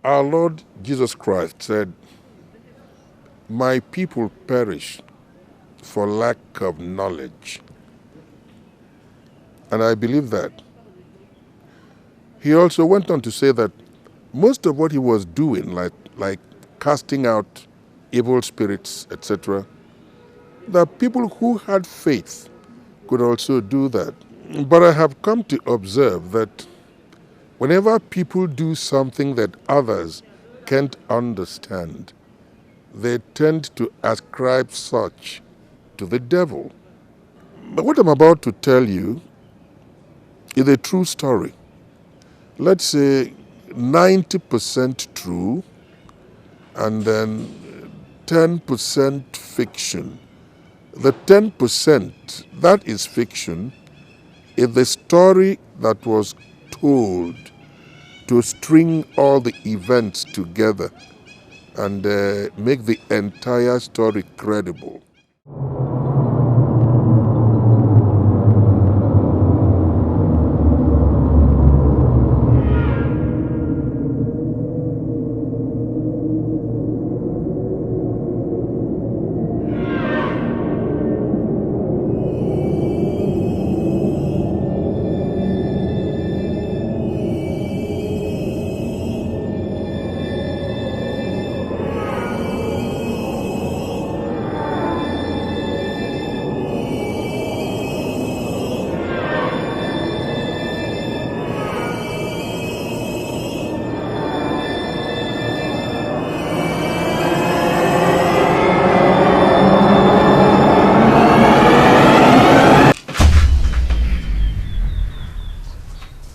Our Lord Jesus Christ said, "My people perish for lack of knowledge." And I believe that. He also went on to say that most of what he was doing, like casting out evil spirits, etc., the people who had faith could also do that. But I have come to observe that whenever people do something that others can't understand, they tend to ascribe such to the devil. But what I'm about to tell you is a true story. Let's say 90% true and then 10% fiction. The 10% that is fiction is the story that was told to string all the events together and make the entire story credible.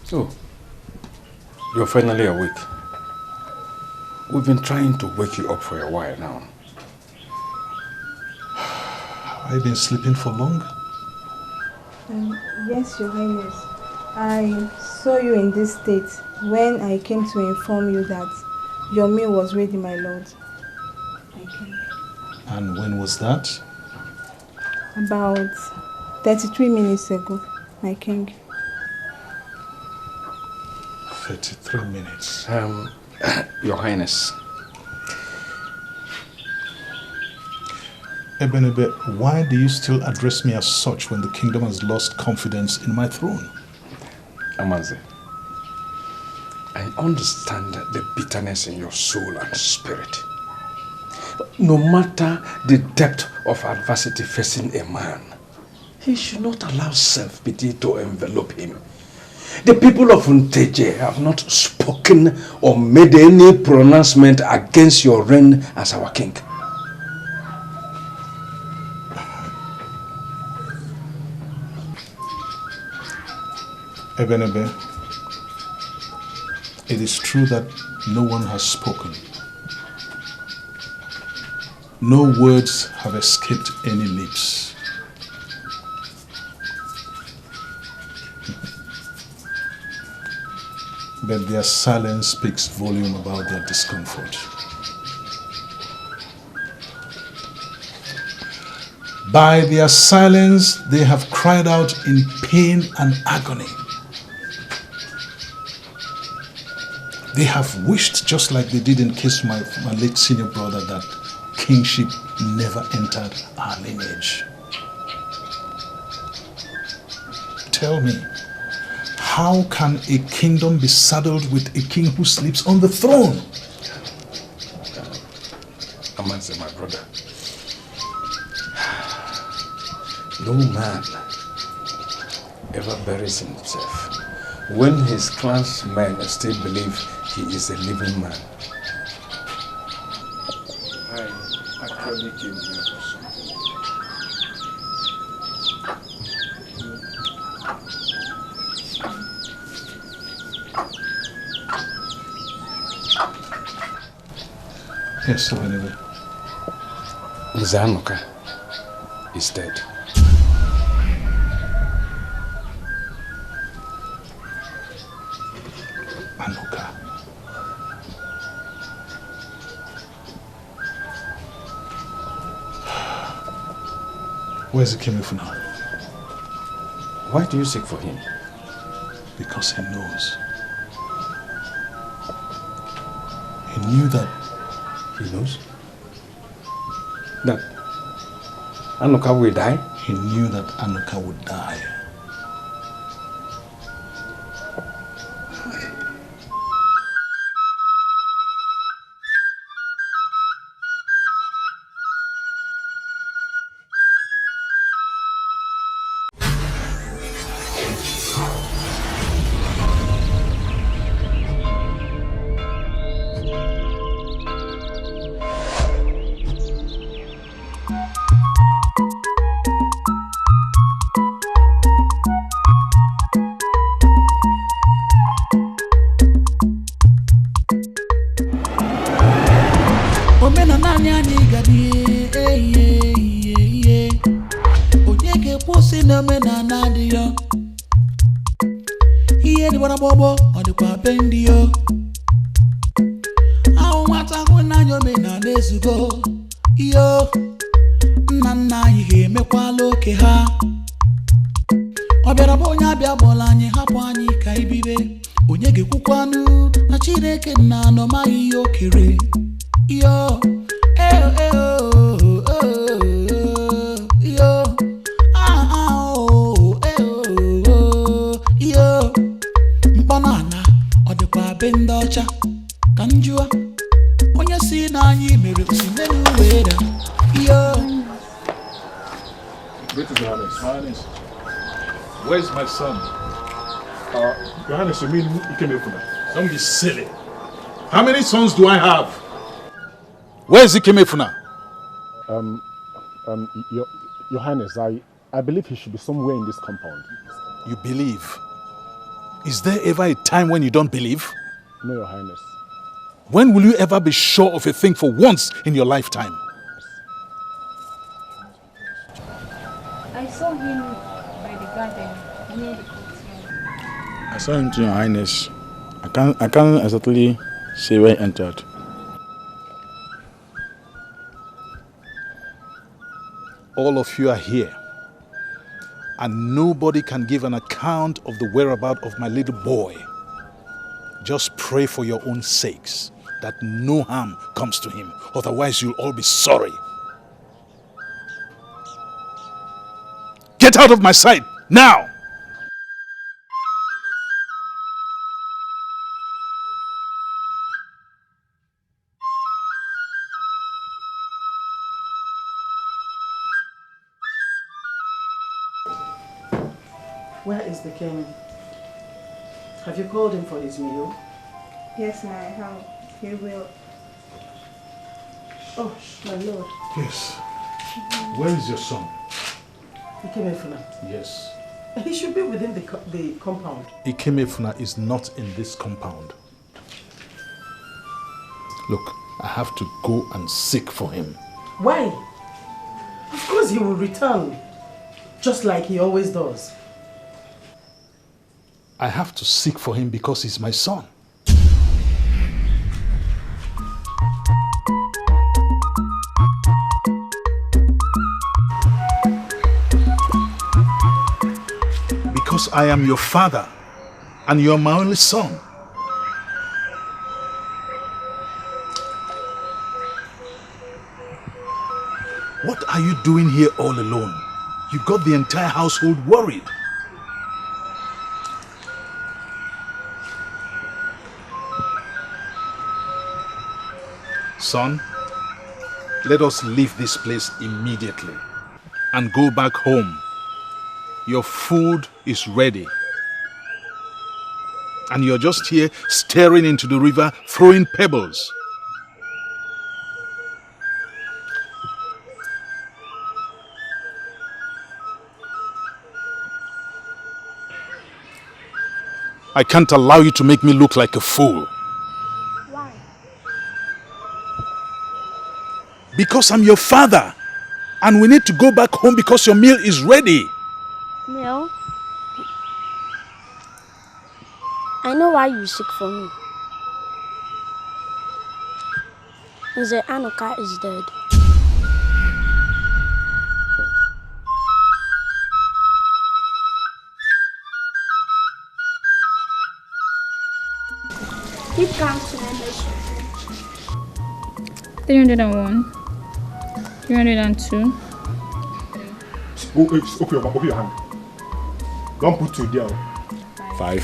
So, you're finally awake. We've been trying to wake you up for a while now. Have I been sleeping for long? Yes, Your Highness. I saw you in this state when I came to inform you that your meal was ready, my lord. I came. And when was that? About 33 minutes ago, my king. 33 minutes. Your Highness. Ebenebe, why do you still address me as such when the kingdom has lost confidence in my throne? Amaze, I understand the bitterness in your soul and spirit. No matter the depth of adversity facing a man, he should not allow self-pity to envelop him. The people of Nteje have not spoken or made any pronouncement against your reign as our king. Ebenebe, it is true that no one has spoken. No words have escaped any lips. But their silence speaks volume about their discomfort. By their silence, they have cried out in pain and agony. They have wished, just like they did in case of my late senior brother, that kingship never entered our lineage. Tell me, how can a kingdom be saddled with a king who sleeps on the throne? Amaze, my brother. No man ever buries himself when his clansmen still believe he is a living man. I actually came here for something. Yes, sir, anyway. Nzanuka is dead. Anuka. Where's Ikem for now? Why do you seek for him? Because he knows. knew that. He knows that Anuka will die? He knew that Anuka would die. Where's my son? Your Highness, you mean Ikem? Don't be silly. How many sons do I have? Where's Ikem? Your Highness, I believe he should be somewhere in this compound. You believe? Is there ever a time when you don't believe? No, Your Highness. When will you ever be sure of a thing for once in your lifetime? I saw him by the garden near the courtyard. I saw him too, Your Highness. I can't exactly say where he entered. All of you are here, and nobody can give an account of the whereabouts of my little boy. Just pray for your own sakes that no harm comes to him, otherwise you'll all be sorry. Get out of my sight, now! Where is the king? Have you called him for his meal? Yes, my how he will. Oh, my lord. Yes. Where is your son? Ikemefuna. Yes. He should be within the compound. Ikemefuna is not in this compound. Look, I have to go and seek for him. Why? Of course he will return, just like he always does. I have to seek for him because he's my son. Because I am your father and you're my only son. What are you doing here all alone? You got the entire household worried. Son, let us leave this place immediately and go back home. Your food is ready. And you're just here staring into the river, throwing pebbles. I can't allow you to make me look like a fool. Why? Because I'm your father. And we need to go back home because your meal is ready. Meal? I know why you seek for me. The Anuka is dead. Keep calm, Senator. 301. 302. Open your hand. Don't put 2 there. 5,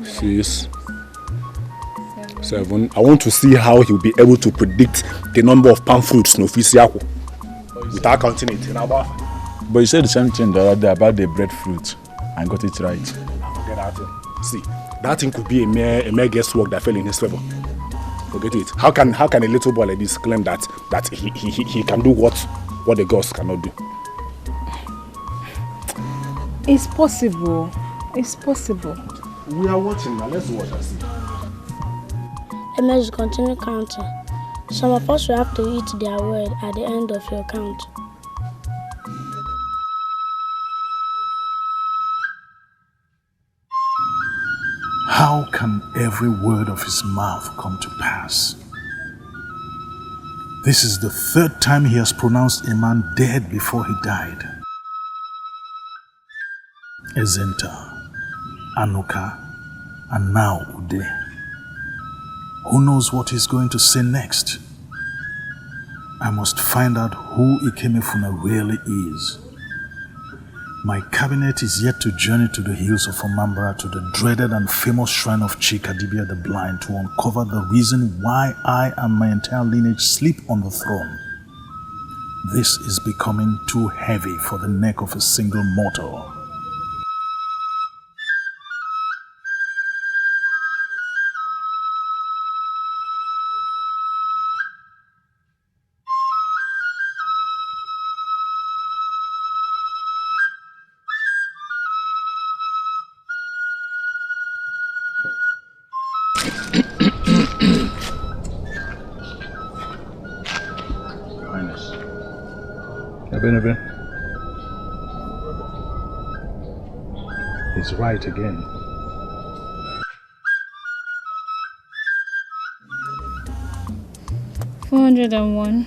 6, 7. I want to see how he'll be able to predict the number of palm fruits no fisiaku without counting it. But you said the same thing the other day about the breadfruit and got it right. Forget that thing. See, that thing could be a mere guesswork that fell in his favor. Forget it. How can a little boy like this claim that he can do what the gods cannot do? It's possible. It's possible. We are watching now. Let's watch and see. Let's continue counting. Some of us will have to eat their word at the end of your count. How can every word of his mouth come to pass? This is the 3rd time he has pronounced a man dead before he died. Ezenta, Anuka, and now Ude. Who knows what he's going to say next? I must find out who Ikemefuna really is. My cabinet is yet to journey to the hills of Omambra to the dreaded and famous shrine of Chikadibia the Blind to uncover the reason why I and my entire lineage sleep on the throne. This is becoming too heavy for the neck of a single mortal. He's right again. $401,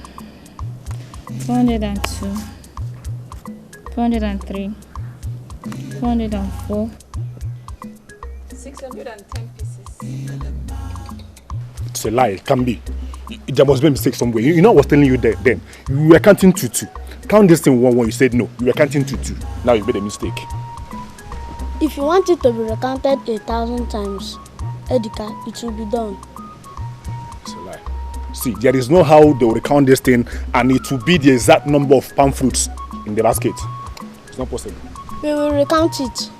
402, 403, 404. 610 pieces. It's a lie. It can be. There must be a mistake somewhere. You know I was telling you that then. You were counting 2. Count this thing 1. You said no. You were counting 2. Now you made a mistake. If you want it to be recounted 1,000 times, Edika, it will be done. It's a lie. See, there is no how they will recount this thing and it will be the exact number of palm fruits in the basket. It's not possible. We will recount it,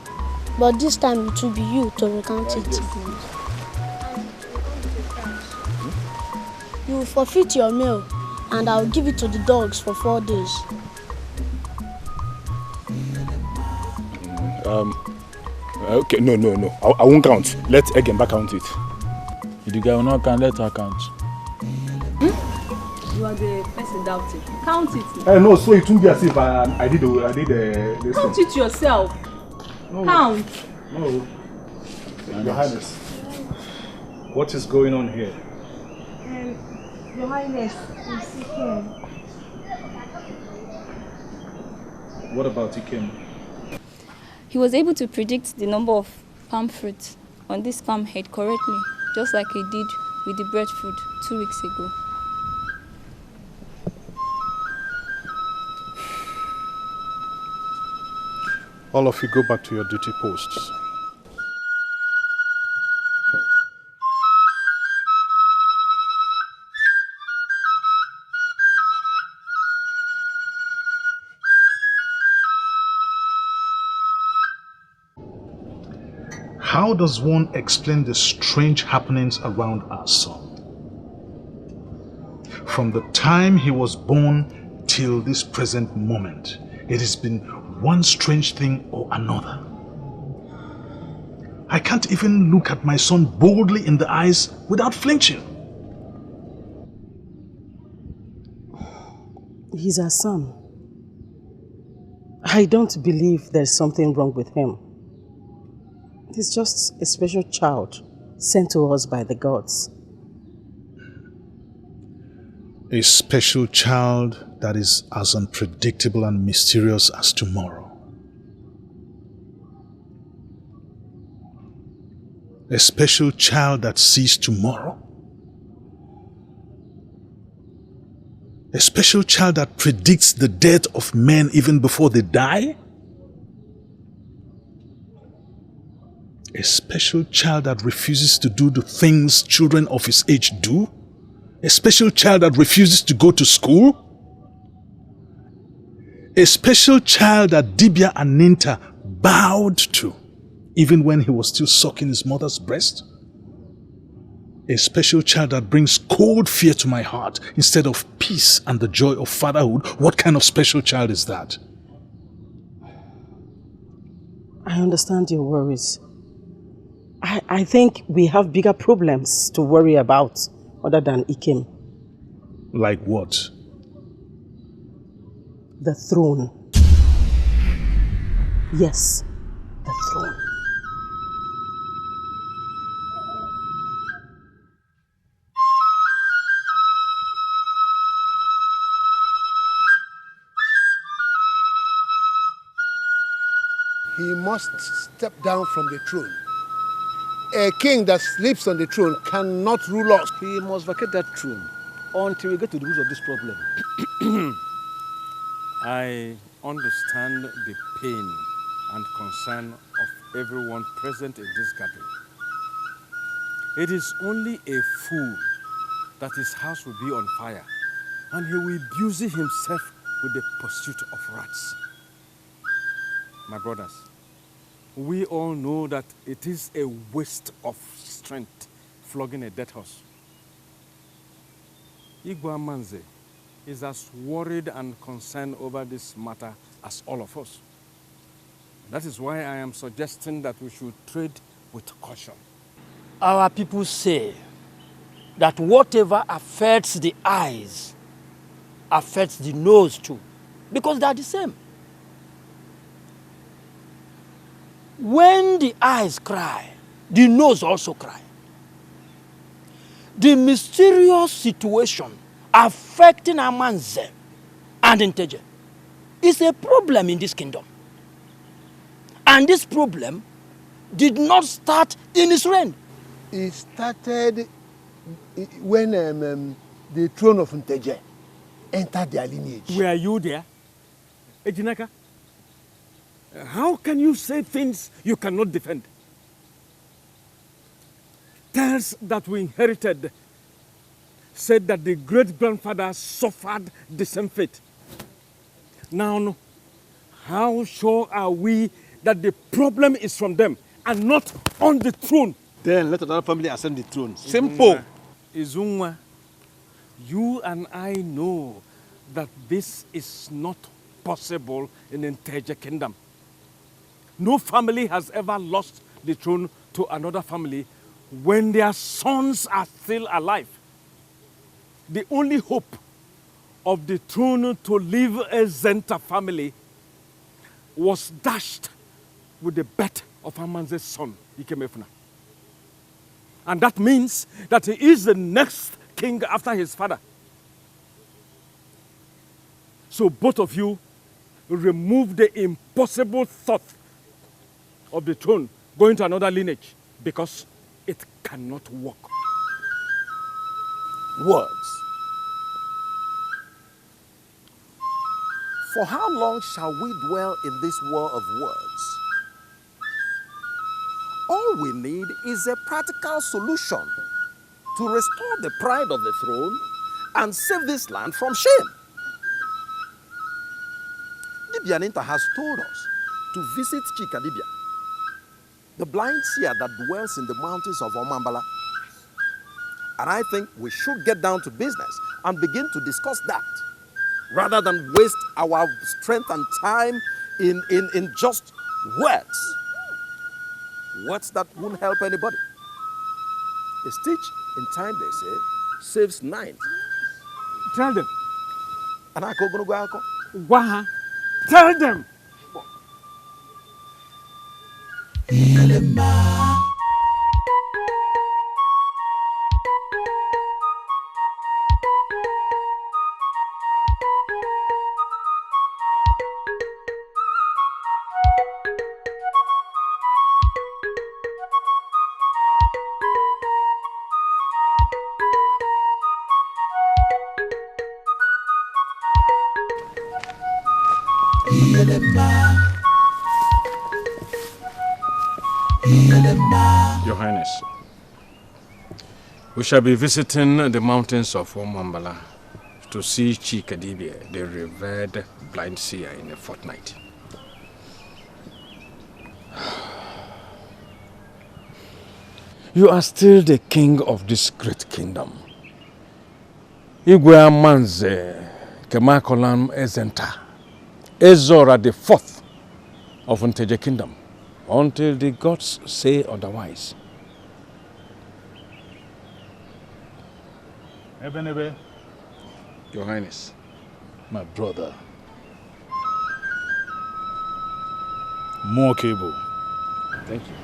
but this time it will be you to recount it. Yes. You will forfeit your meal and I will give it to the dogs for 4 days. Okay, no. I won't count. Let Ikem count it. If the guy will not count, let her count. You are the person doubting. Count it. No, so it won't be as if I did this. Count it yourself. No. Count. No. Your Highness. What is going on here? Your Highness, it's Ikem. What about Ikem? He was able to predict the number of palm fruits on this farm head correctly, just like he did with the breadfruit 2 weeks ago. All of you go back to your duty posts. How does one explain the strange happenings around our son? From the time he was born till this present moment, it has been one strange thing or another. I can't even look at my son boldly in the eyes without flinching. He's our son. I don't believe there's something wrong with him. He's just a special child sent to us by the gods. A special child that is as unpredictable and mysterious as tomorrow. A special child that sees tomorrow. A special child that predicts the death of men even before they die? A special child that refuses to do the things children of his age do? A special child that refuses to go to school? A special child that Dibia and Ninta bowed to, even when he was still sucking his mother's breast? A special child that brings cold fear to my heart instead of peace and the joy of fatherhood. What kind of special child is that? I understand your worries. I think we have bigger problems to worry about other than Ikem. Like what? The throne. Yes, the throne. He must step down from the throne. A king that sleeps on the throne cannot rule us. He must vacate that throne until we get to the root of this problem. I understand the pain and concern of everyone present in this gathering. It is only a fool that his house will be on fire, and he will busy himself with the pursuit of rats. My brothers, we all know that it is a waste of strength flogging a dead horse. Igwe Amanze is as worried and concerned over this matter as all of us. That is why I am suggesting that we should tread with caution. Our people say that whatever affects the eyes affects the nose too, because they are the same. When the eyes cry, the nose also cry. The mysterious situation affecting Amanze and Inteje is a problem in this kingdom. And this problem did not start in his reign. It started when the throne of Inteje entered their lineage. Were you there? Ejinaka? How can you say things you cannot defend? Tales that we inherited said that the great-grandfather suffered the same fate. Now, how sure are we that the problem is from them and not on the throne? Then let another family ascend the throne. Simple. Izunwa, you and I know that this is not possible in the Inteje kingdom. No family has ever lost the throne to another family when their sons are still alive. The only hope of the throne to leave a Zenta family was dashed with the birth of Amanze's son, Ikem. And that means that he is the next king after his father. So both of you remove the impossible thought of the throne going to another lineage, because it cannot work. Words. For how long shall we dwell in this war of words? All we need is a practical solution to restore the pride of the throne and save this land from shame. Dibianinta has told us to visit Chikadibia, the blind seer that dwells in the mountains of Omambala. And I think we should get down to business and begin to discuss that, rather than waste our strength and time in just words. Words that won't help anybody. A stitch in time, they say, saves 9. Tell them. And I go go. Waha, tell them. Your Highness, we shall be visiting the mountains of Omambala to see Chikadibia, the revered blind seer, in a fortnight. You are still the king of this great kingdom. Igwe Amanze Kemakolam Ezenta, Ezora the fourth of Nteje Kingdom, until the gods say otherwise. Ebenebe, Your Highness. my brother. More cable. Thank you.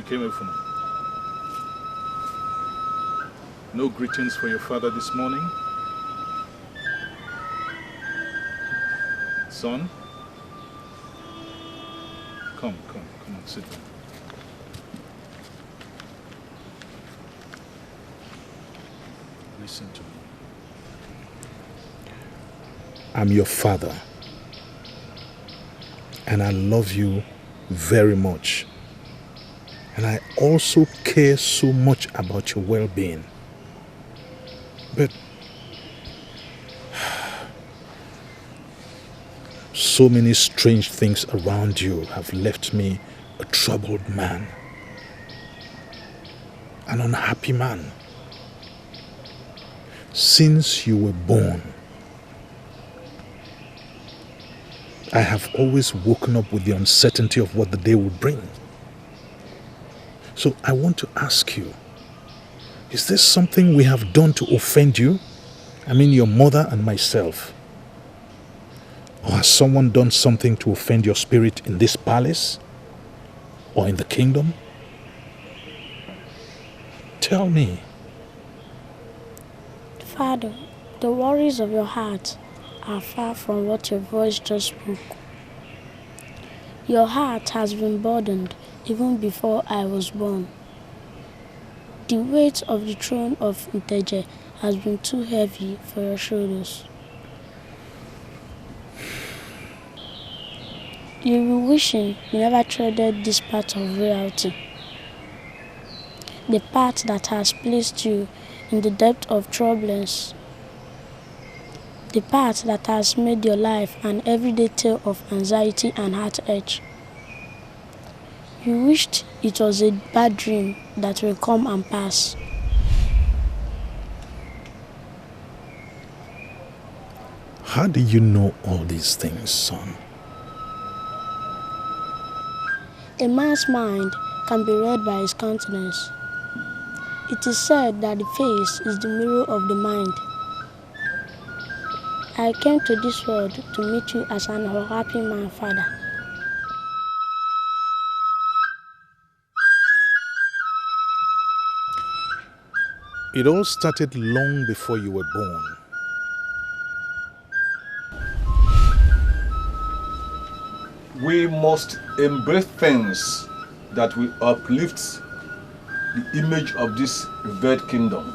Came up for me. No greetings for your father this morning? Son? Come on, sit down. Listen to me. I'm your father, and I love you very much. And I also care so much about your well-being. But so many strange things around you have left me a troubled man, an unhappy man. Since you were born, I have always woken up with the uncertainty of what the day will bring. So I want to ask you, is there something we have done to offend you? I mean your mother and myself. Or has someone done something to offend your spirit in this palace? Or in the kingdom? Tell me. Father, the worries of your heart are far from what your voice just spoke. Your heart has been burdened even before I was born. The weight of the throne of Nteje has been too heavy for your shoulders. You'll be wishing you never treaded this path of reality. The path that has placed you in the depth of troubles. The path that has made your life an everyday tale of anxiety and heartache. You wished it was a bad dream that will come and pass. How do you know all these things, son? A man's mind can be read by his countenance. It is said that the face is the mirror of the mind. I came to this world to meet you as an unhappy man, Father. It all started long before you were born. We must embrace things that will uplift the image of this revered kingdom.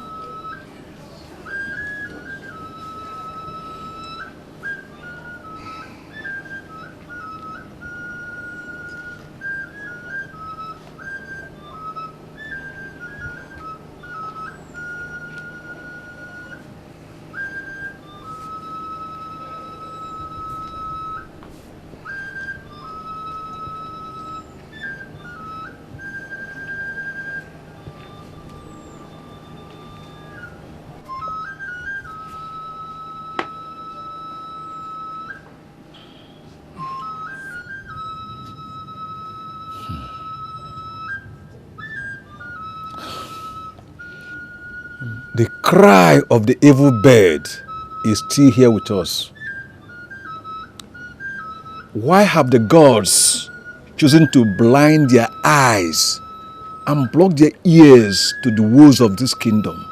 The cry of the evil bird is still here with us. Why have the gods chosen to blind their eyes and block their ears to the woes of this kingdom?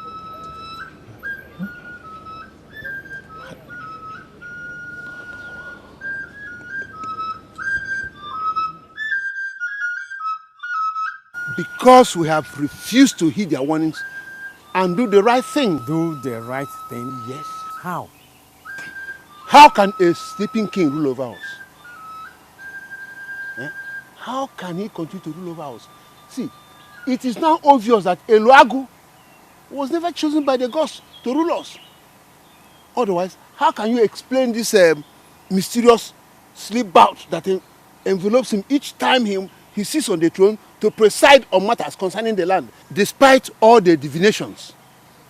Because we have refused to heed their warnings and do the right thing. Do the right thing? Yes. How? How can a sleeping king rule over us? How can he continue to rule over us? See, it is now obvious that Eluagu was never chosen by the gods to rule us. Otherwise, how can you explain this mysterious sleep bout that envelopes him each time he sits on the throne to preside on matters concerning the land, despite all the divinations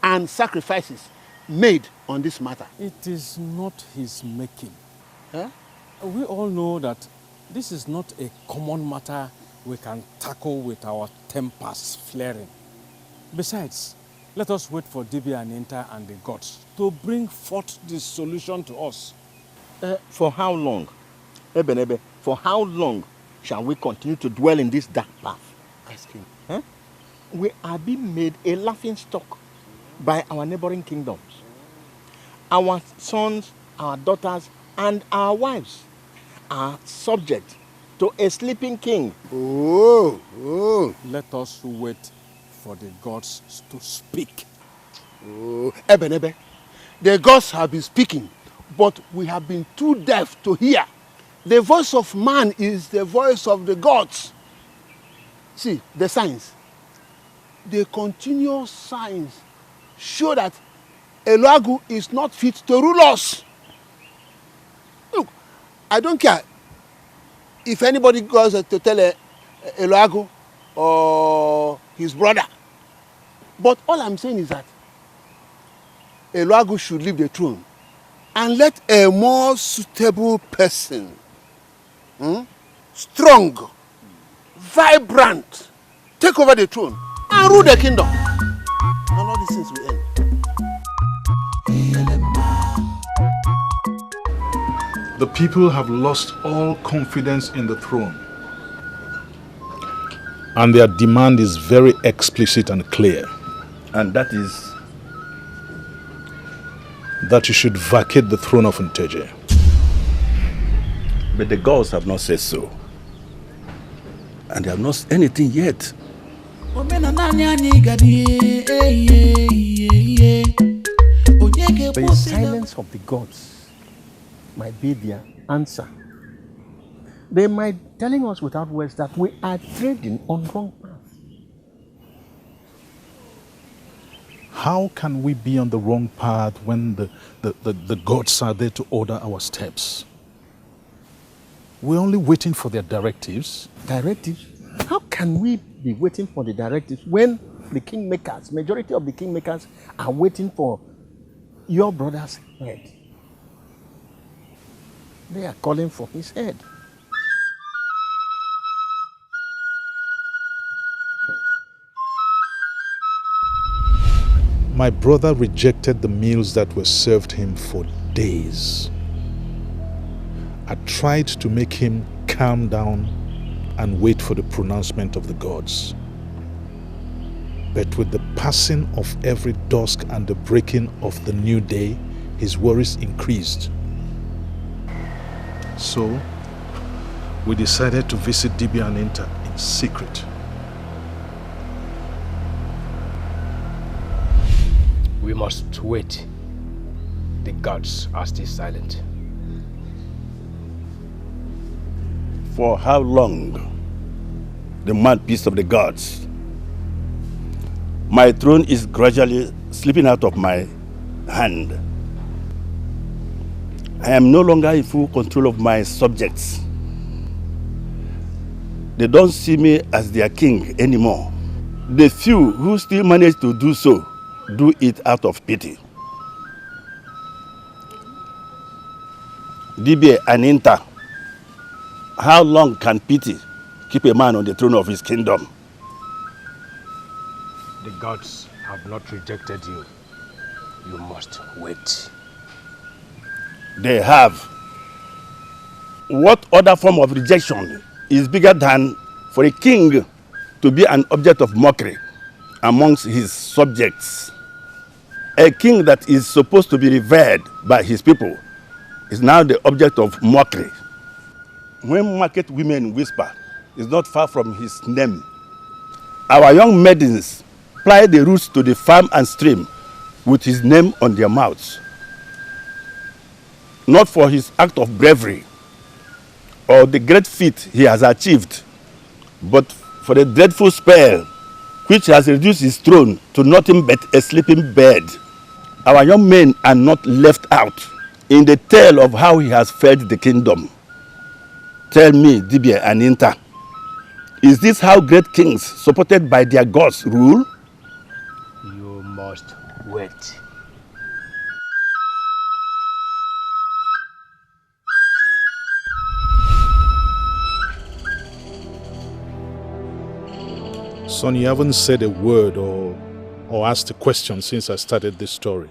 and sacrifices made on this matter? It is not his making. Huh? We all know that this is not a common matter we can tackle with our tempers flaring. Besides, let us wait for Dibia and Inta and the gods to bring forth the solution to us. For how long? Ebenebe, for how long shall we continue to dwell in this dark path? Ask him. Huh? We are being made a laughing stock by our neighboring kingdoms. Our sons, our daughters, and our wives are subject to a sleeping king. Oh. Let us wait for the gods to speak. Oh, Ebenebe, the gods have been speaking, but we have been too deaf to hear. The voice of man is the voice of the gods. See, the signs, the continuous signs show that Eluagu is not fit to rule us. Look, I don't care if anybody goes to tell Eluagu or his brother. But all I'm saying is that Eluagu should leave the throne and let a more suitable person, strong, vibrant, take over the throne and rule the kingdom. And all these things will end. The people have lost all confidence in the throne. And their demand is very explicit and clear. And that is? That you should vacate the throne of Nteje. But the gods have not said so. And they have not said anything yet. The silence of the gods might be their answer. They might be telling us without words that we are treading on wrong path. How can we be on the wrong path when the gods are there to order our steps? We're only waiting for their directives. Directives? How can we be waiting for the directives when the kingmakers, majority of the kingmakers, are waiting for your brother's head? They are calling for his head. My brother rejected the meals that were served him for days. I tried to make him calm down and wait for the pronouncement of the gods. But with the passing of every dusk and the breaking of the new day, his worries increased. So, we decided to visit Dibia and Inta in secret. We must wait. The gods are still silent. For how long? The mouthpiece of the gods. My throne is gradually slipping out of my hand. I am no longer in full control of my subjects. They don't see me as their king anymore. The few who still manage to do so do it out of pity. Dibia and Inta, how long can pity keep a man on the throne of his kingdom? The gods have not rejected you. You must wait. They have. What other form of rejection is bigger than for a king to be an object of mockery amongst his subjects? A king that is supposed to be revered by his people is now the object of mockery. When market women whisper, it's not far from his name. Our young maidens ply the routes to the farm and stream with his name on their mouths. Not for his act of bravery or the great feat he has achieved, but for the dreadful spell which has reduced his throne to nothing but a sleeping bed. Our young men are not left out in the tale of how he has fed the kingdom. Tell me, Dibia and Inta, is this how great kings supported by their gods rule? You must wait. Son, you haven't said a word or asked a question since I started this story.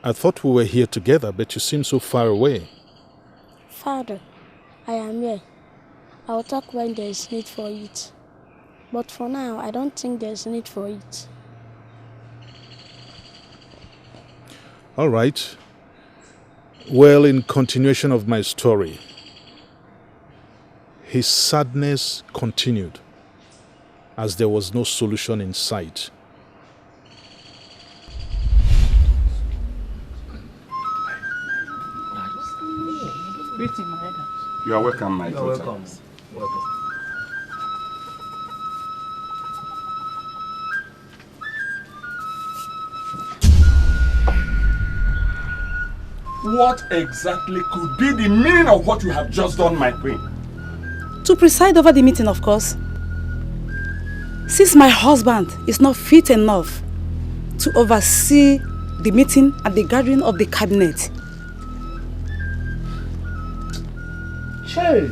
I thought we were here together, but you seem so far away. Father, I am here. I will talk when there is need for it. But for now, I don't think there is need for it. All right. Well, in continuation of my story, his sadness continued as there was no solution in sight. You are welcome, my daughter. Welcome. Welcome. What exactly could be the meaning of what you have just done, my queen? To preside over the meeting, of course. Since my husband is not fit enough to oversee the meeting and the gathering of the cabinet. Hey!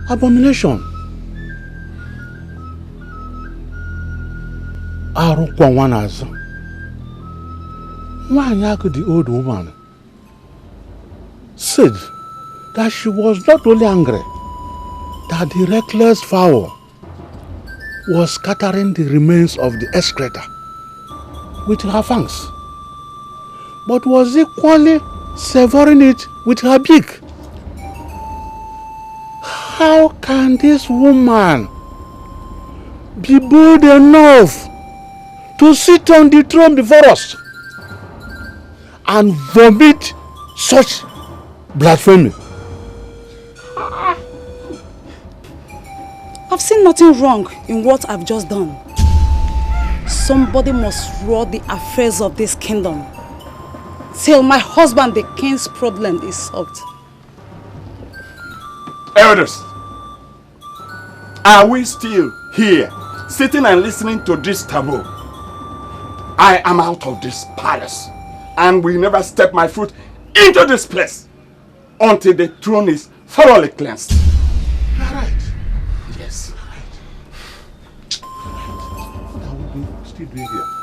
Abomination! Arukwa Wanazo. Wanyaku, the old woman, said that she was not only angry, that the reckless fowl was scattering the remains of the excreta with her fangs, but was equally severing it with her beak. How can this woman be bold enough to sit on the throne before us and vomit such blasphemy? I've seen nothing wrong in what I've just done. Somebody must rule the affairs of this kingdom till my husband, the king's problem, is solved. Elders, are we still here, sitting and listening to this taboo? I am out of this palace and will never step my foot into this place until the throne is thoroughly cleansed. You're right. Yes. What are we still doing here?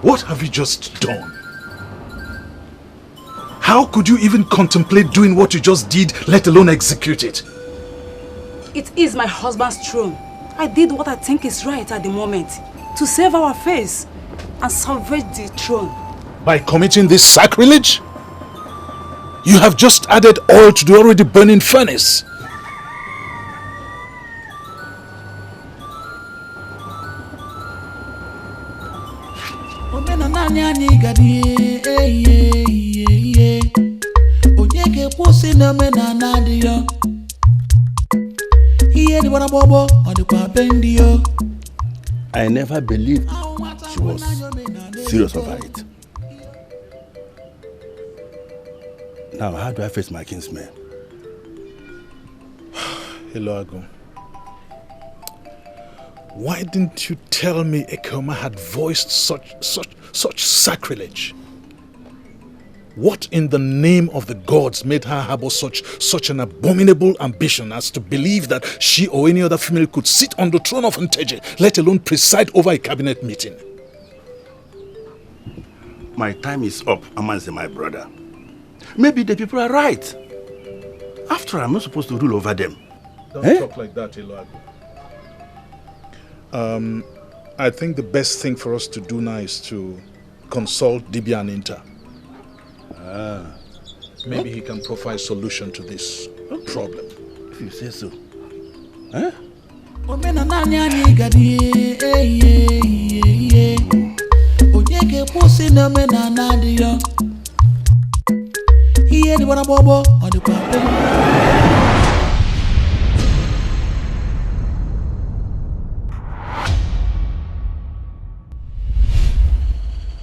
What have you just done? How could you even contemplate doing what you just did, let alone execute it? It is my husband's throne. I did what I think is right at the moment to save our face and salvage the throne. By committing this sacrilege? You have just added oil to the already burning furnace. I never believed she was serious about it. Now, how do I face my kinsmen? Eloago, why didn't you tell me Ekoma had voiced such sacrilege? What in the name of the gods made her harbor such an abominable ambition as to believe that she or any other female could sit on the throne of Nteje, let alone preside over a cabinet meeting? My time is up, Amanze, my brother. Maybe the people are right. After all, I'm not supposed to rule over them. Don't talk like that, Eloago. I think the best thing for us to do now is to consult Dibia and Inta. Maybe he can provide solution to this problem. If you say so.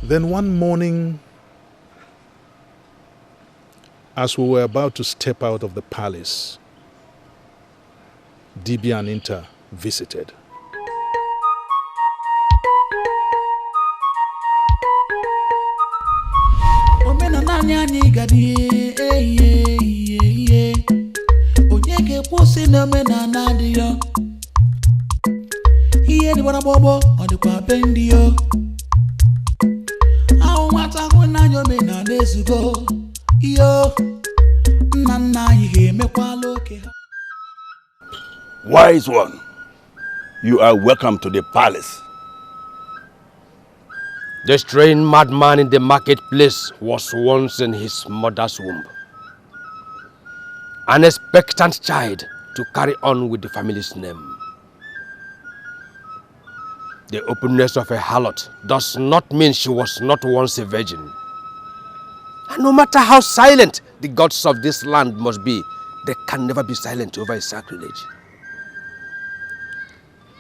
Then one morning, as we were about to step out of the palace, Dibia and Inta visited. Wise one, you are welcome to the palace. The strange madman in the marketplace was once in his mother's womb. An expectant child to carry on with the family's name. The openness of a harlot does not mean she was not once a virgin. And no matter how silent the gods of this land must be, they can never be silent over a sacrilege.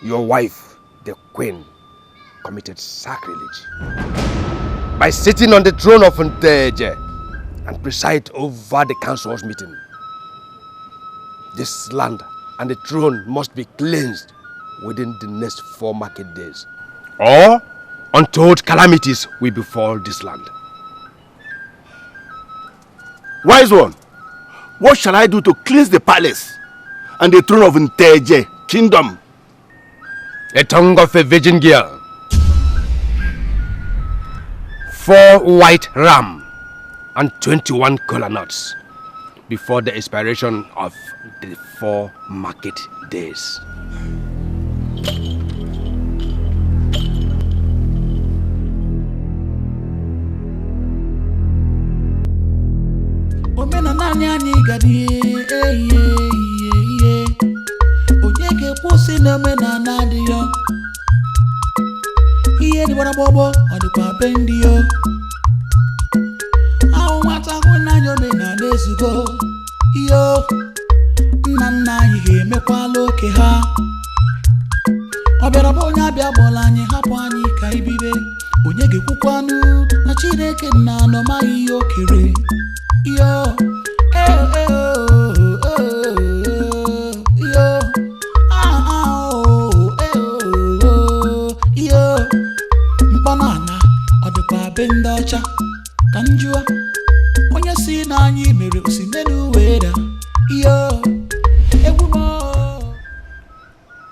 Your wife, the queen, committed sacrilege by sitting on the throne of Nteje and preside over the council's meeting. This land and the throne must be cleansed within the next 4 market days, or untold calamities will befall this land. Wise one, what shall I do to cleanse the palace and the throne of Nteje kingdom? A tongue of a virgin girl, 4 white ram, and 21 kola nuts before the expiration of the 4 market days.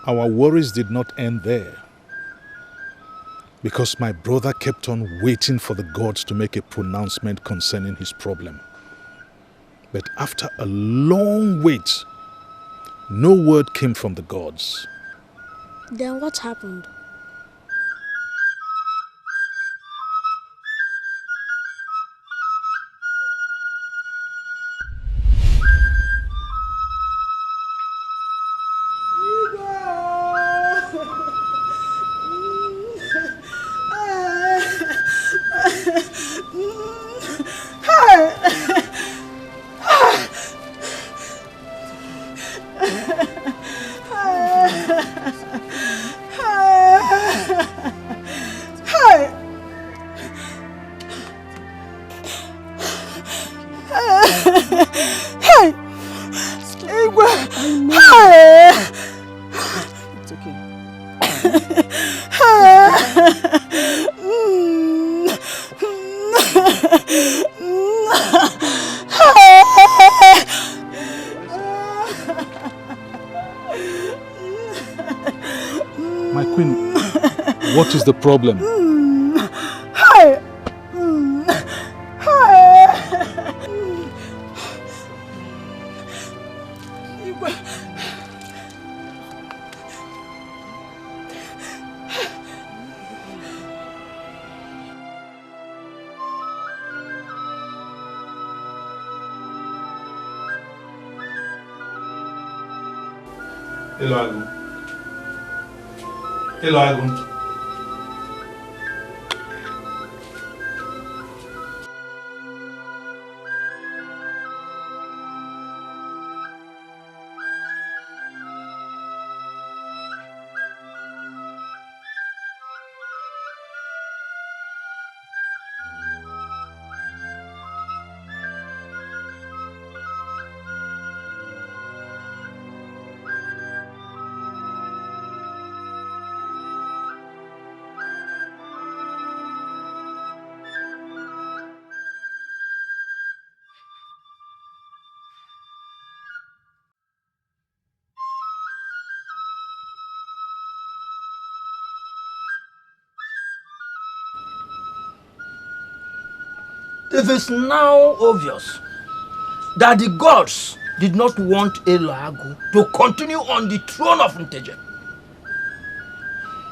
Our worries did not end there, because my brother kept on waiting for the gods to make a pronouncement concerning his problem. But after a long wait, no word came from the gods. Then what happened? My queen, what is the problem? Hello, Agun. Hello, Agun. It is now obvious that the gods did not want Elagu to continue on the throne of Nteje.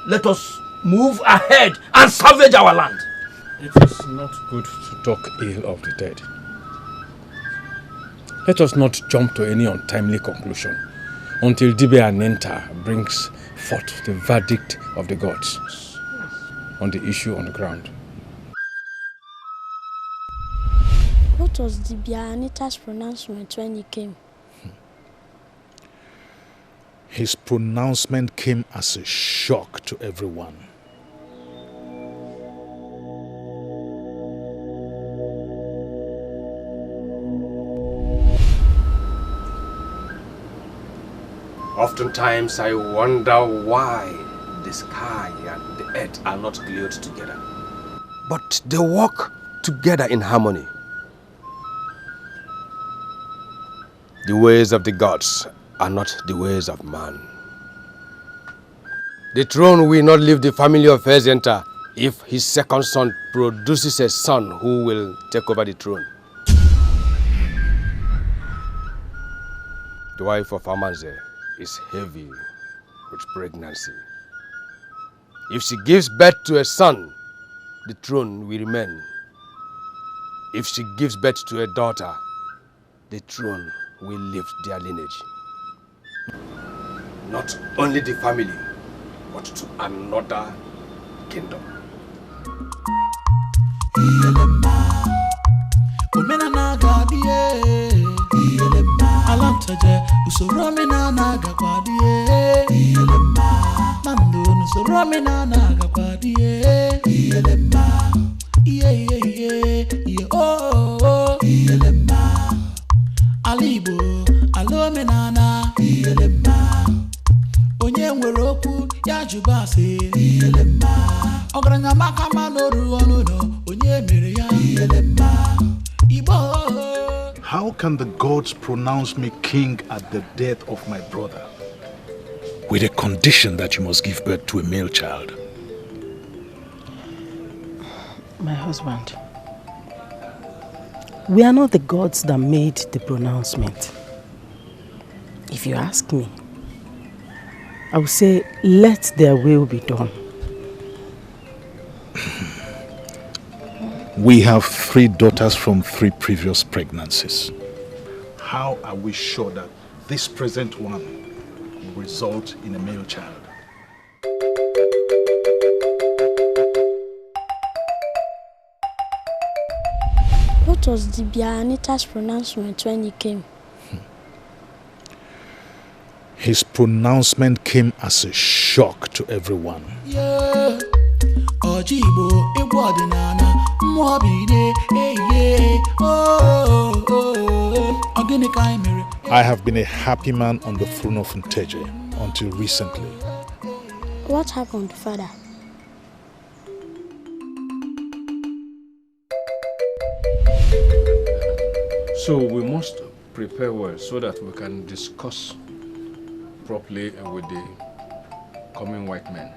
Let us move ahead and salvage our land. It is not good to talk ill of the dead. Let us not jump to any untimely conclusion until Dibe Anenta brings forth the verdict of the gods on the issue on the ground. What was Dibe Aneta's pronouncement when he came? His pronouncement came as a shock to everyone. Oftentimes I wonder why the sky and the earth are not glued together. But they work together in harmony. The ways of the gods are not the ways of man. The throne will not leave the family of Ezenta if his second son produces a son who will take over the throne. The wife of Amanze is heavy with pregnancy. If she gives birth to a son, the throne will remain. If she gives birth to a daughter, the throne will lift their lineage. Not only the family, but to another kingdom. Alibo, alomenana, onye nwere okwu ya jubase, ogranya makama noru onuno, onye mere ya, Ibo. How can the gods pronounce me king at the death of my brother? With a condition that you must give birth to a male child. My husband, we are not the gods that made the pronouncement. If you ask me, I will say, let their will be done. We have 3 daughters from 3 previous pregnancies. How are we sure that this present one will result in a male child? What was Dibe Aneta's pronouncement when he came? His pronouncement came as a shock to everyone. Yeah. Ojibo, Ebwadinana, Mwabide, I have been a happy man on the throne of Nteje until recently. What happened, Father? So we must prepare well so that we can discuss properly with the coming white men.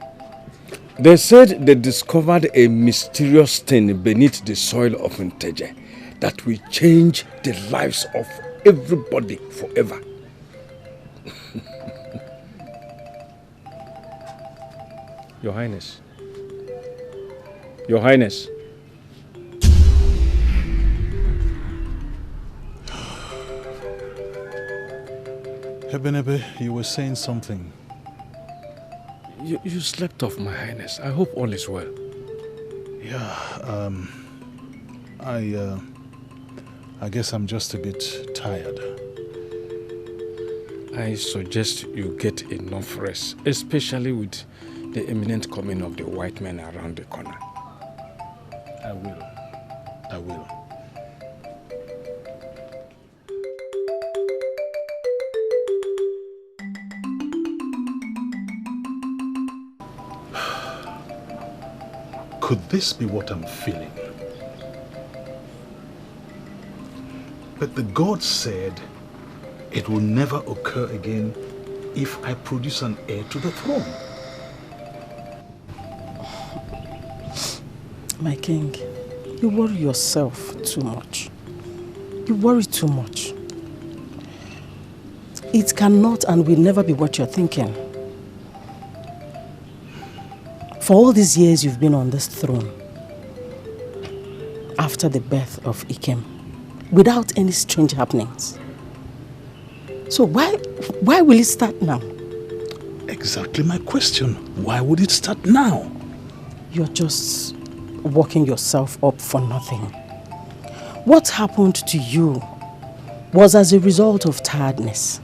They said they discovered a mysterious thing beneath the soil of Nteje that will change the lives of everybody forever. Your Highness. Your Highness. Ebenebe, you were saying something. You slept off, my Highness. I hope all is well. Yeah, I guess I'm just a bit tired. I suggest you get enough rest, especially with the imminent coming of the white men around the corner. I will. I will. Could this be what I'm feeling? But the God said it will never occur again if I produce an heir to the throne. My king, you worry yourself too much. You worry too much. It cannot and will never be what you're thinking. For all these years you've been on this throne, after the birth of Ikem, without any strange happenings. So why will it start now? Exactly my question. Why would it start now? You're just working yourself up for nothing. What happened to you was as a result of tiredness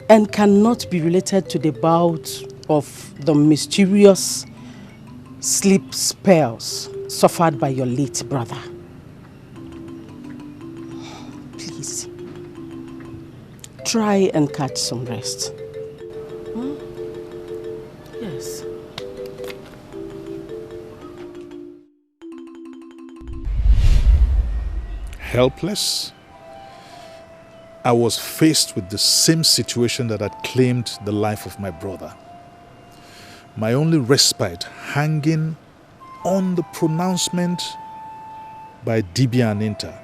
and cannot be related to the bout of the mysterious sleep spells suffered by your late brother. Please, try and catch some rest. Yes. Helpless? I was faced with the same situation that had claimed the life of my brother. My only respite hanging on the pronouncement by Dibia Aninta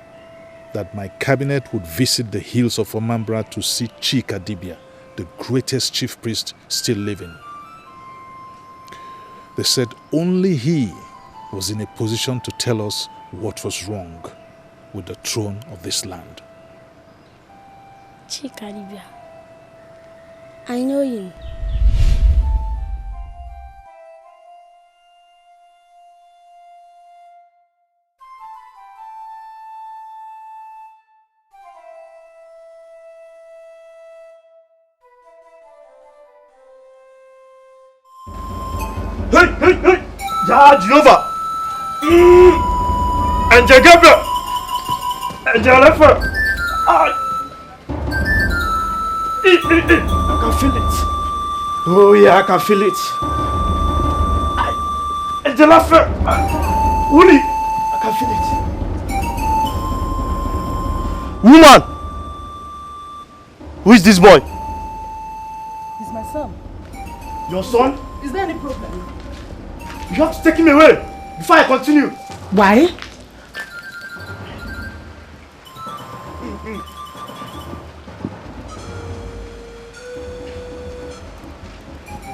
that my cabinet would visit the hills of Omambra to see Chika Dibia, the greatest chief priest still living. They said only he was in a position to tell us what was wrong with the throne of this land. Chika Dibia. I know him. Hey! Ja, Jehovah! And Gabriel! And Jalefa! I can feel it. Oh yeah, I can feel it. And Jalefa! Uli! I can feel it. Woman! Who is this boy? He's my son. Your son? Is there any problem? You have to take him away before I continue. Why?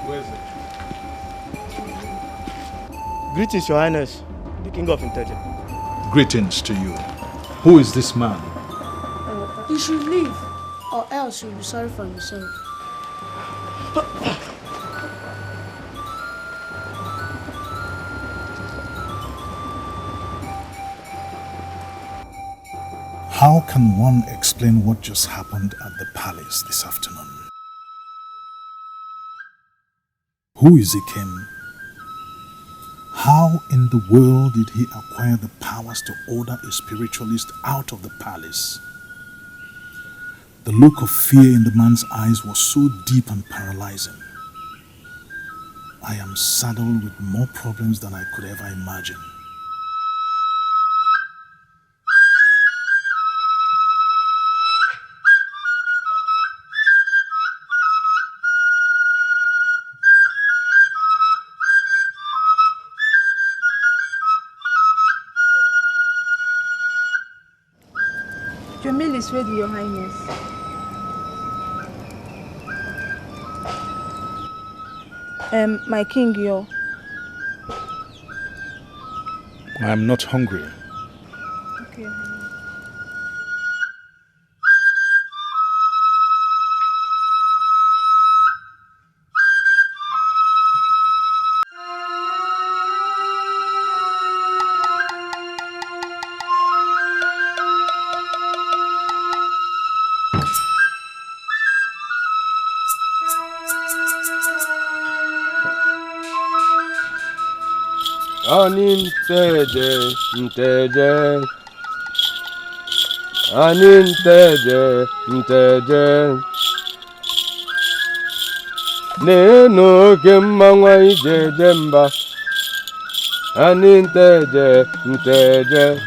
Where is it? Greetings, Your Highness, the King of Nteje. Greetings to you. Who is this man? You should leave, or else you'll be sorry for yourself. How can one explain what just happened at the palace this afternoon? Who is Ikem? How in the world did he acquire the powers to order a spiritualist out of the palace? The look of fear in the man's eyes was so deep and paralyzing. I am saddled with more problems than I could ever imagine. Your meal is ready, Your Highness. My king, yo. I'm not hungry. Okay, Your Highness. Nteje Neno Gemma Ije Mba Nteje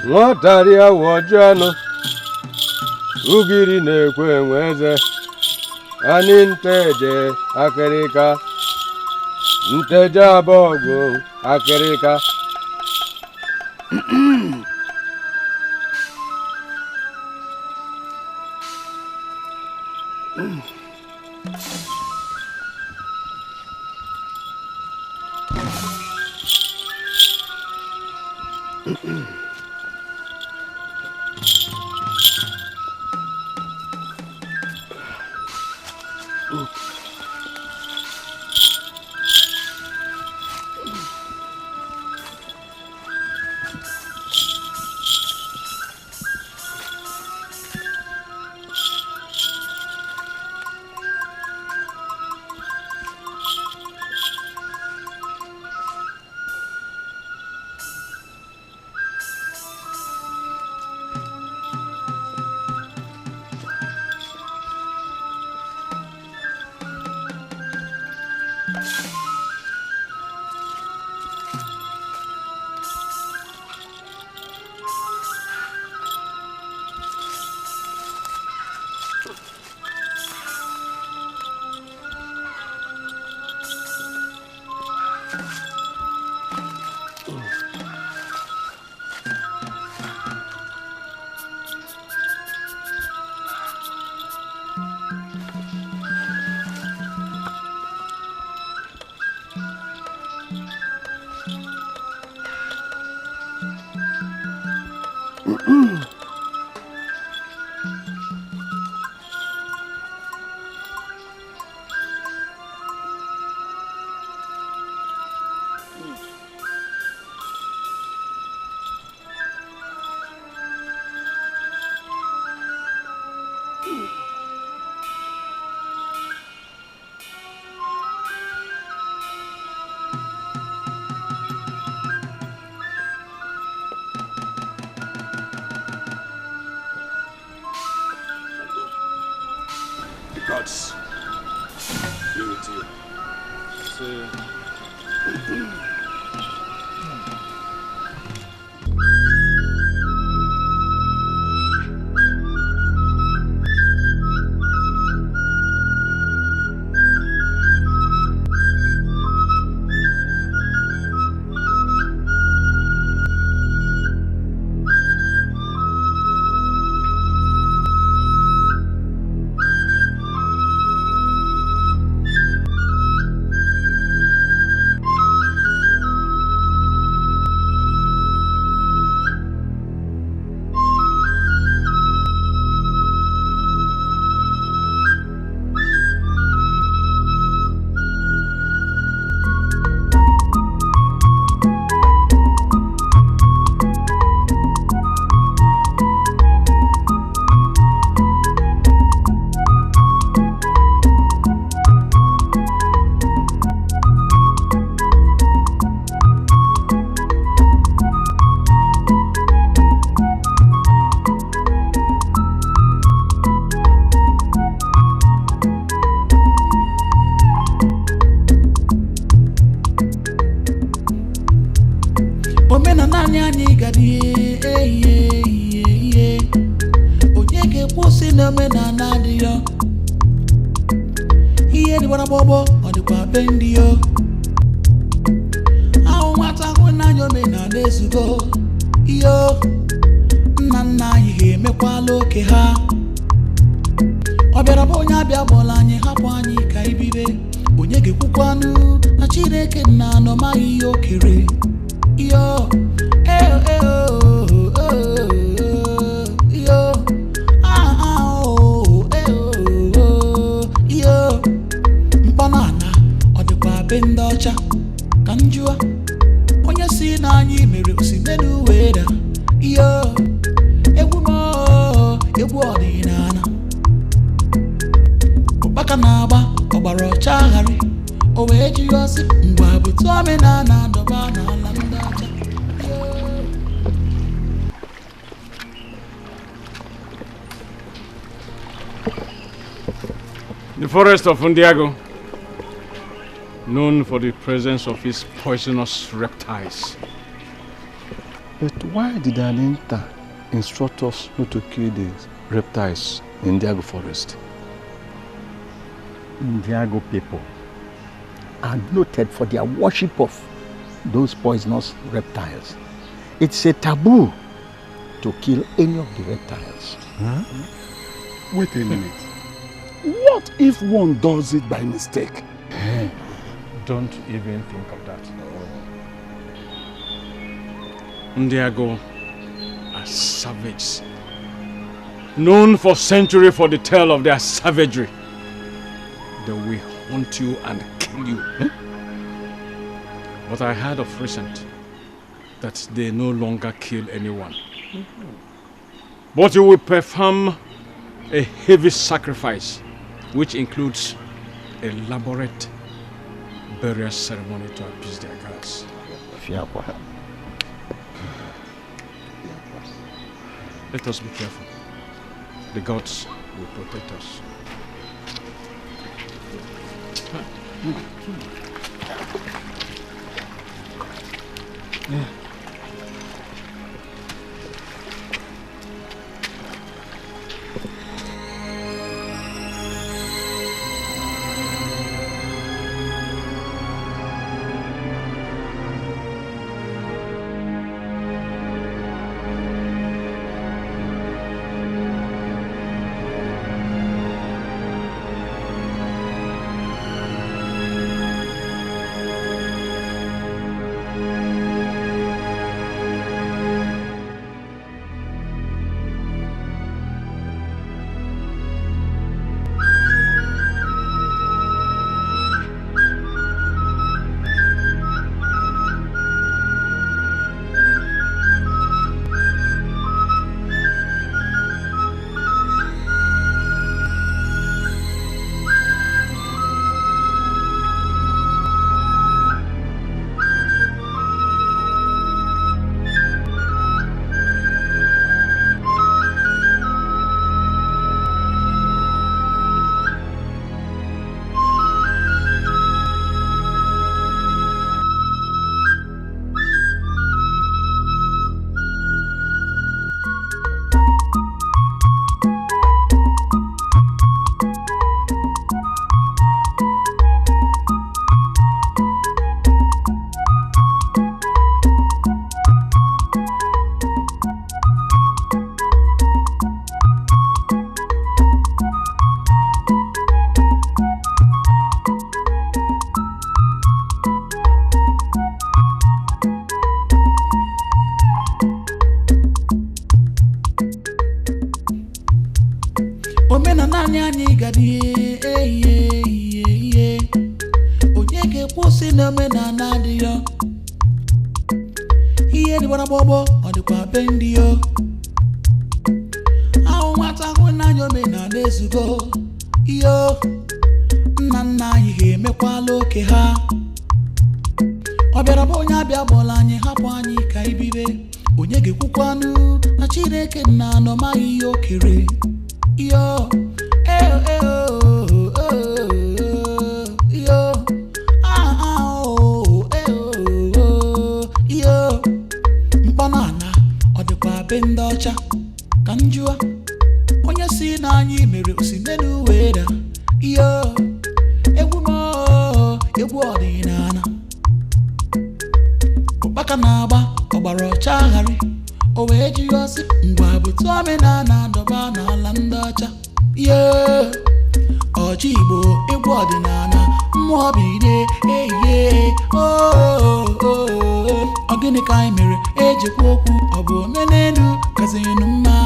Nwataria Wojano Ugiri Nekwe Nweze Nteje Akirika Nteje Abogu Akirika Gods be with you. Yo, nana emekwala oke ha ọ bịara bụ onye abịa gbọla anyị hapụ anyị ka ibibe onye ga-ekwukwanụ na Chineke nna anọmaghị ihe okere yo yo mkpọnana ọ dịkwa be ndị ọcha ka njụa onye si na anyị mere osimenu weda yo egwu ọdịnala ụkpaka na-agba ọgbara ọcha agharị o wee jiri ọsị ngwa bụtụ omenala dọba n'ala ndị ọcha. The forest of Ndiago, known for the presence of its poisonous reptiles. But why did Aninta instruct us not to kill the reptiles in Ndiago forest? Ndiago people are noted for their worship of those poisonous reptiles. It's a taboo to kill any of the reptiles. Huh? Wait a minute. What if one does it by mistake? Don't even think of that. Ndiago are savages, known for centuries for the tale of their savagery. They will hunt you and kill you. But I heard of recent that they no longer kill anyone. But you will perform a heavy sacrifice, which includes elaborate burial ceremony to appease their gods. Let us be careful. The gods will protect us. Yeah. o wee ji ọsị ngwa bụtụ omenala dọba n'ala ndị ọcha ọchị Igbo egwu ọdịnala mmụọ bide eyiye ọ gịnị ka anyị mere ejikwa okwu ọ bụ omenelu kazinụ mma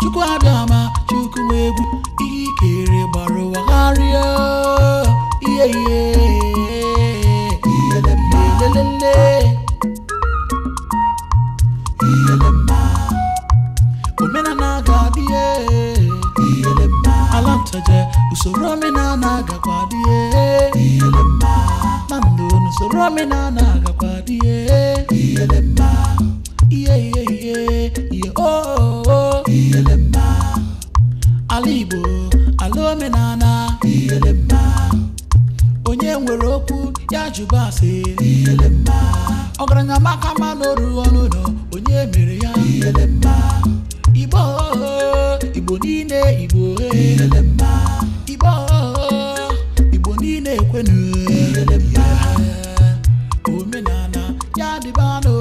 Chukwu abịa ma Chukwu nwe egwu ihe ikere gbara ụwa gharịa omenala ga-adị ala ntaje usoro omenala gakwa dị na ndụ n'usoro omenala gakwa dị ala Igbo ala omenala onye nwere okwu ya jụba ase ọgaranya maka ma n'oru ọnụ nọ onye mere ya Igbo Igbo niile Igbo Igbo Igbo niile ekwenu omenala ya dịbanụ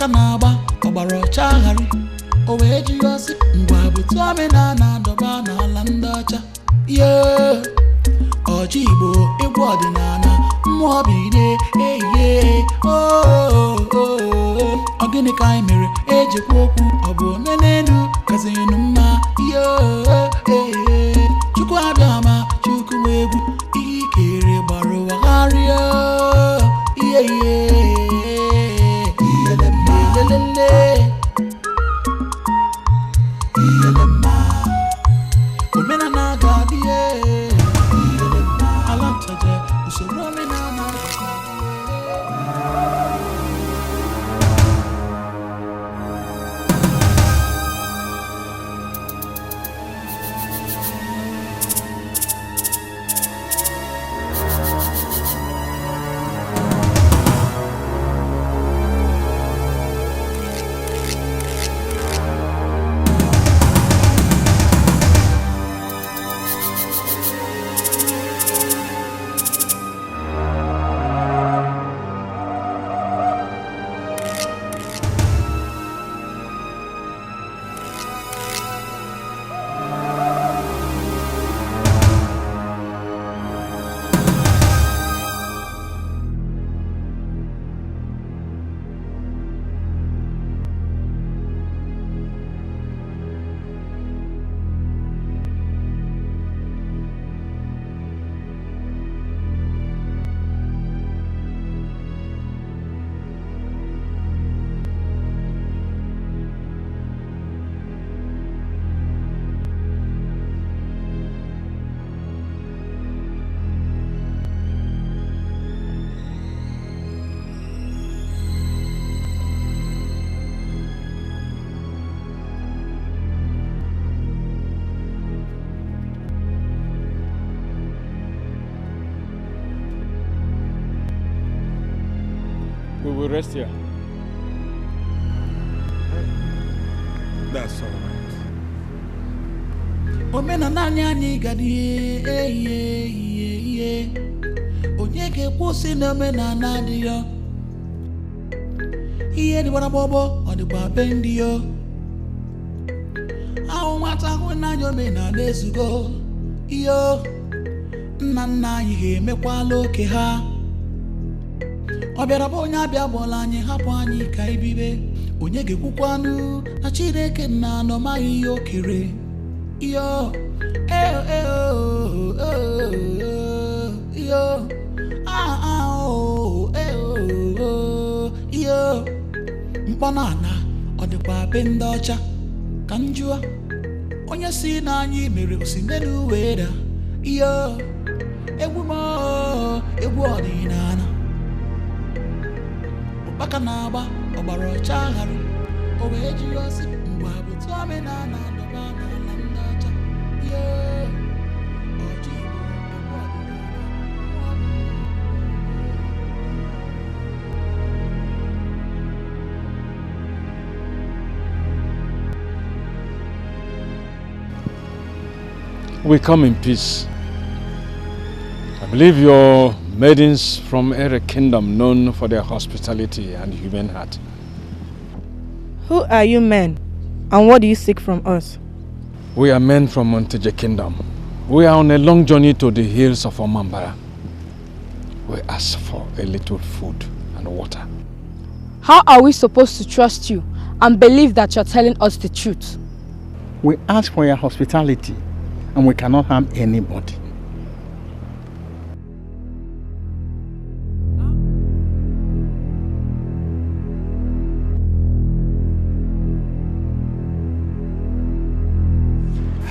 Ụkpaka na-agba ọgbara ọcha aghara o wee ji ọsị ngwa bute omenala dọba n'ala ndị ọcha ọjị Igbo egwu ọdịnala mmụọ bide eyiye ọ gịnị ka anyị mere ejikwa okwu ọ bụ onenelu kazinu mma Chukwu abịa ma Chukwu nwe egwu ihe ikere gbara ụwa gharịa omenala ga-adịghị ala ntaje usoro omenala We will rest here. That's all right. Omenala anyị gadi onye ga-ekwusi na omenala dị ya ihe dịbara gbọgbọ ọ dịkwa be ndị yo ahụ nwata ahụ n'anya omenala ezugo iyo nna nna anyị ga-emekwala oke ha ọ bịara bụ onye abịa gbọla anyị hapụ anyị ka ibibe onye ga-ekwukwanụ na Chineke nna anọmaghị ihe o kere iyo iyo mkpọnala ọ dịkwa be ndị ọcha ka njụa onye si na anyị mere osimiri wee da iyo egwu ọdịnala ụkpaka na-agba ọgbara ọcha aghara o wee ji ọsị ngwa bute omenala dọba n'ala ndị ọcha ọjị Igbo We come in peace. I believe you're maidens from every kingdom known for their hospitality and human heart. Who are you men, and what do you seek from us? We are men from Monteje Kingdom. We are on a long journey to the hills of Omambara. We ask for a little food and water. How are we supposed to trust you and believe that you're telling us the truth? We ask for your hospitality, and we cannot harm anybody.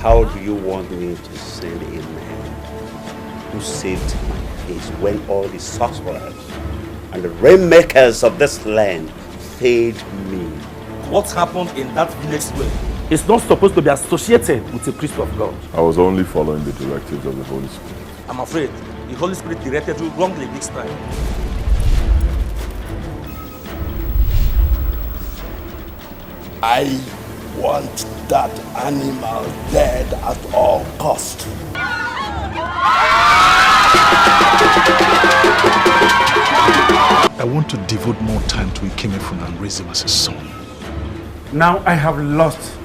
How do you want me to send a man who saved my case when all the sorcerers and the rainmakers of this land failed me? What happened in that village square is not supposed to be associated with a priest of God. I was only following the directives of the Holy Spirit. I'm afraid the Holy Spirit directed you wrongly this time. I want that animal dead at all cost. I want to devote more time to Ikem and raise him as a son. Now I have lost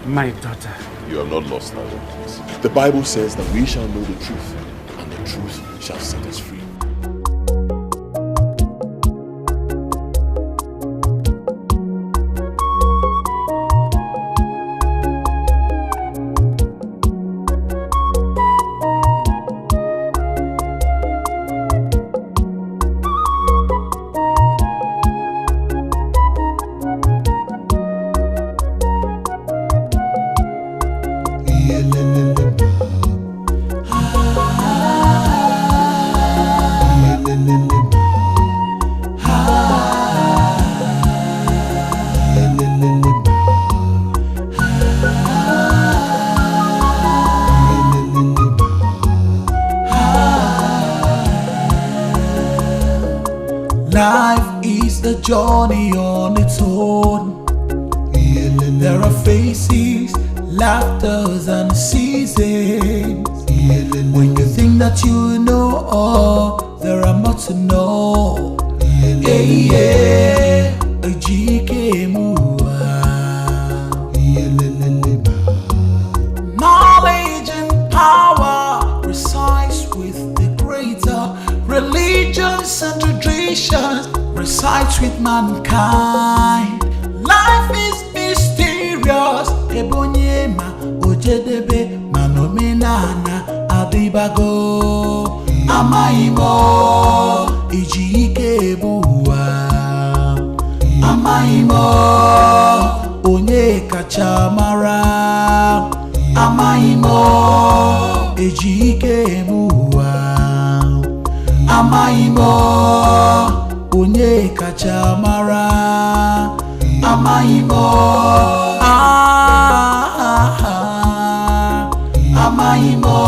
my daughter. You have not lost her. The Bible says that we shall know the truth, and the truth shall set us free. Life is a journey on its own. There are phases, laughters and seasons. When you think that you know all, there are more to know. Knowledge and power resides with the greater. Religions and traditions resides with mankind. Life is mysterious. Ebonyema ojedebe manomenana adibago. Amaimo ijike buwa. Amaimo onye kachamara. Amaimo ijike buwa. Amaimo onye kachamara. Amaimo Amaimo